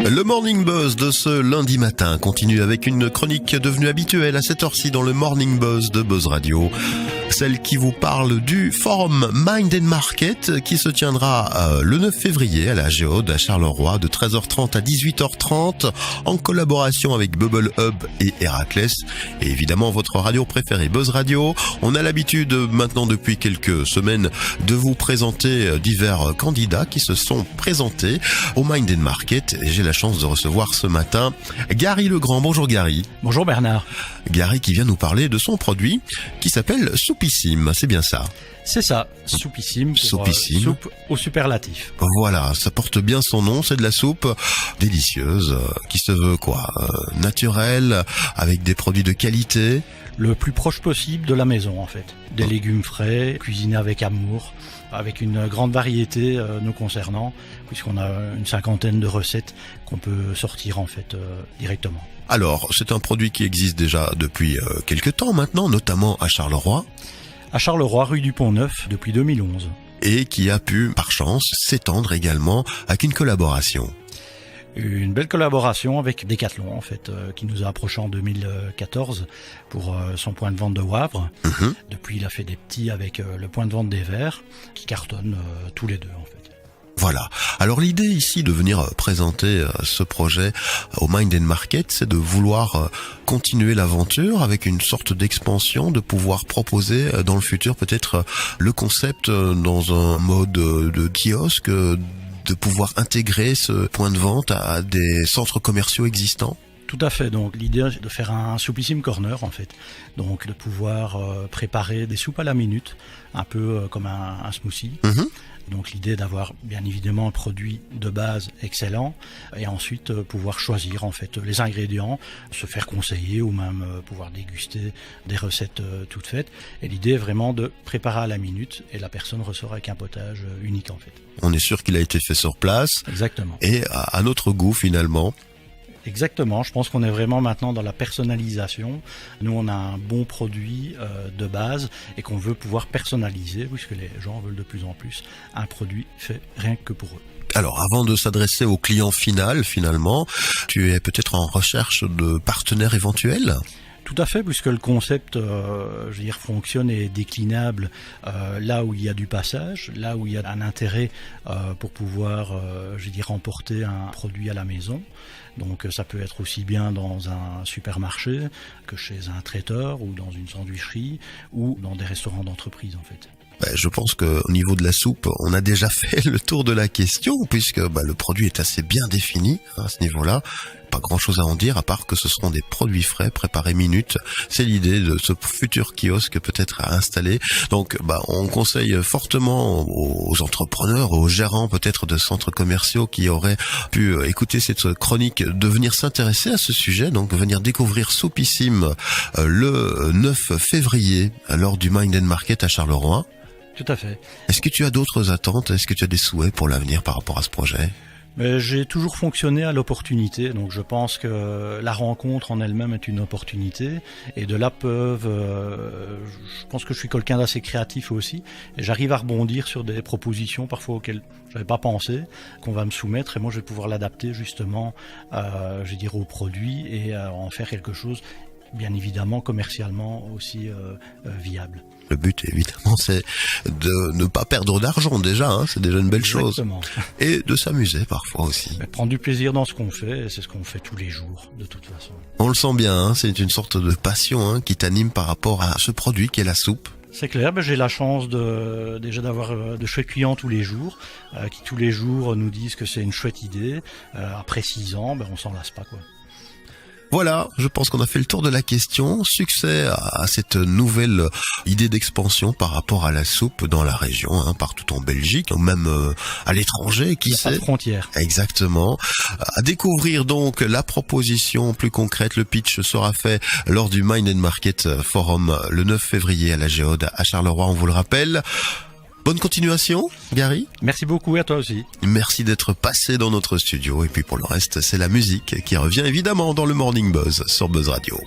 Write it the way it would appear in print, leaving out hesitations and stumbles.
Le Morning Buzz de ce lundi matin continue avec une chronique devenue habituelle à cette heure-ci dans le Morning Buzz de Buzz Radio. Celle qui vous parle du forum Mind & Market qui se tiendra le 9 février à la Géode à Charleroi de 13h30 à 18h30 en collaboration avec Bubble Hub et Héraclès et évidemment votre radio préférée Buzz Radio. On a l'habitude maintenant depuis quelques semaines de vous présenter divers candidats qui se sont présentés au Mind & Market et j'ai la chance de recevoir ce matin Gary Legrand. Bonjour Gary. Bonjour Bernard. Gary qui vient nous parler de son produit qui s'appelle Soupissime, c'est bien ça? C'est ça, Soupissime, Soupissime. Soupe au superlatif. Voilà, ça porte bien son nom, c'est de la soupe délicieuse, qui se veut naturelle, avec des produits de qualité. Le plus proche possible de la maison en fait. Des légumes frais, cuisinés avec amour, avec une grande variété nous concernant, puisqu'on a une 50aine de recettes qu'on peut sortir en fait directement. Alors, c'est un produit qui existe déjà depuis quelques temps maintenant, notamment à Charleroi. À Charleroi, rue du Pont-Neuf, depuis 2011. Et qui a pu, par chance, s'étendre également avec une collaboration. Une belle collaboration avec Decathlon en fait, qui nous a approchés en 2014 pour son point de vente de Wavre. Depuis, il a fait des petits avec le point de vente des Verts, qui cartonnent tous les deux en fait. Voilà. Alors l'idée ici de venir présenter ce projet au Mind & Market, c'est de vouloir continuer l'aventure avec une sorte d'expansion, de pouvoir proposer dans le futur peut-être le concept dans un mode de kiosque, de pouvoir intégrer ce point de vente à des centres commerciaux existants. Tout à fait, donc l'idée est de faire un Soupissime Corner en fait, donc de pouvoir préparer des soupes à la minute, un peu comme un smoothie. Donc l'idée est d'avoir bien évidemment un produit de base excellent et ensuite pouvoir choisir en fait les ingrédients, se faire conseiller ou même pouvoir déguster des recettes toutes faites. Et l'idée est vraiment de préparer à la minute et la personne ressort avec un potage unique en fait. On est sûr qu'il a été fait sur place. Exactement. Et à notre goût finalement. Exactement, je pense qu'on est vraiment maintenant dans la personnalisation. Nous, on a un bon produit de base et qu'on veut pouvoir personnaliser, puisque les gens veulent de plus en plus un produit fait rien que pour eux. Alors, avant de s'adresser au client final, finalement, tu es peut-être en recherche de partenaires éventuels ? Tout à fait, puisque le concept, fonctionne et est déclinable là où il y a du passage, là où il y a un intérêt pour pouvoir, emporter un produit à la maison. Donc ça peut être aussi bien dans un supermarché que chez un traiteur ou dans une sandwicherie ou dans des restaurants d'entreprise en fait. Je pense qu'au niveau de la soupe, on a déjà fait le tour de la question puisque le produit est assez bien défini à ce niveau-là. Pas grand-chose à en dire à part que ce seront des produits frais préparés minute. C'est l'idée de ce futur kiosque peut-être à installer. Donc on conseille fortement aux entrepreneurs, aux gérants peut-être de centres commerciaux qui auraient pu écouter cette chronique de venir s'intéresser à ce sujet, donc venir découvrir Soupissime le 9 février lors du Mind & Market à Charleroi. Tout à fait. Est-ce que tu as d'autres attentes? Est-ce que tu as des souhaits pour l'avenir par rapport à ce projet? J'ai toujours fonctionné à l'opportunité, donc je pense que la rencontre en elle-même est une opportunité et de là je pense que je suis quelqu'un d'assez créatif aussi et j'arrive à rebondir sur des propositions parfois auxquelles je n'avais pas pensé, qu'on va me soumettre et moi je vais pouvoir l'adapter justement au produit et en faire quelque chose bien évidemment commercialement aussi viable. Le but, évidemment, c'est de ne pas perdre d'argent déjà, c'est déjà une belle Exactement. chose. Et de s'amuser parfois aussi. Prendre du plaisir dans ce qu'on fait, et c'est ce qu'on fait tous les jours, de toute façon. On le sent bien, c'est une sorte de passion qui t'anime par rapport à ce produit qu'est la soupe. C'est clair, j'ai la chance d'avoir de chouettes clients tous les jours, qui tous les jours nous disent que c'est une chouette idée. Après 6 ans, on s'en lasse pas, quoi. Voilà, je pense qu'on a fait le tour de la question. Succès à cette nouvelle idée d'expansion par rapport à la soupe dans la région, partout en Belgique, ou même à l'étranger, qui sait. Pas de frontières. Exactement. À découvrir donc la proposition plus concrète, le pitch sera fait lors du Mind & Market Forum le 9 février à la Géode à Charleroi, on vous le rappelle. Bonne continuation, Gary. Merci beaucoup à toi aussi. Merci d'être passé dans notre studio. Et puis pour le reste, c'est la musique qui revient évidemment dans le Morning Buzz sur Buzz Radio.